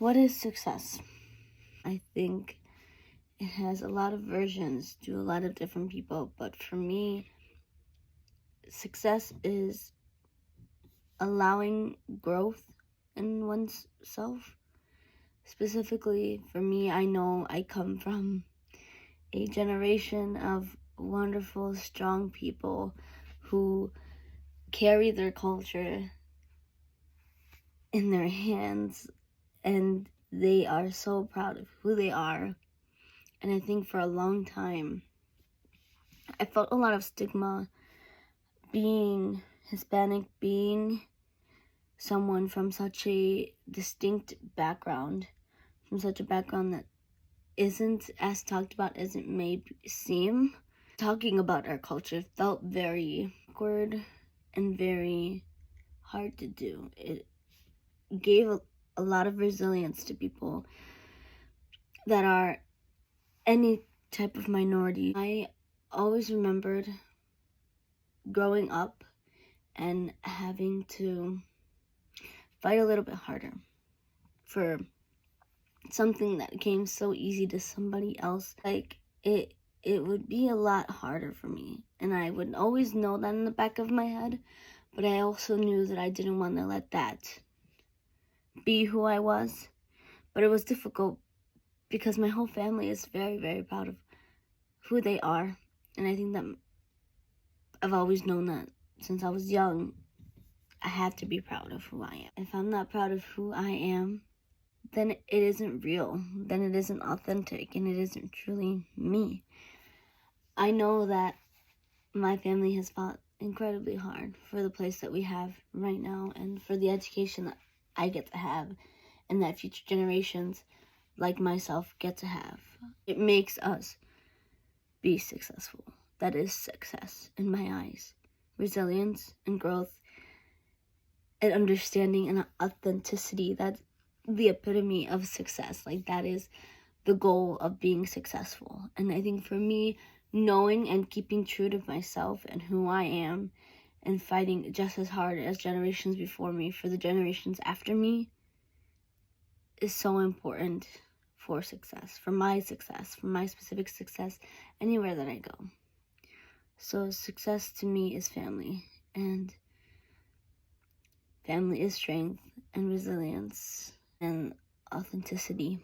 What is success? I think it has a lot of versions to a lot of different people, but for me, success is allowing growth in one's self. Specifically, for me, I know I come from a generation of wonderful, strong people who carry their culture in their hands, and they are so proud of who they are. And I think for a long time, I felt a lot of stigma being Hispanic, being someone from such a distinct background, from such a background that isn't as talked about as it may seem. Talking about our culture felt very awkward and very hard to do. It gave a lot of resilience to people that are any type of minority. I always remembered growing up and having to fight a little bit harder for something that came so easy to somebody else. Like it would be a lot harder for me, and I would always know that in the back of my head, but I also knew that I didn't want to let that be who I was. But it was difficult because my whole family is very, very proud of who they are, and I think that I've always known that since I was young. I have to be proud of who I am. If I'm not proud of who I am, then it isn't real, then it isn't authentic, and it isn't truly me. I know that my family has fought incredibly hard for the place that we have right now and for the education that I get to have and that future generations like myself get to have. It makes us be successful. That is success in my eyes. Resilience and growth and understanding and authenticity, that's the epitome of success. Like, that is the goal of being successful. And I think for me, knowing and keeping true to myself and who I am and fighting just as hard as generations before me for the generations after me is so important for success, for my specific success, anywhere that I go. So success to me is family, and family is strength and resilience and authenticity.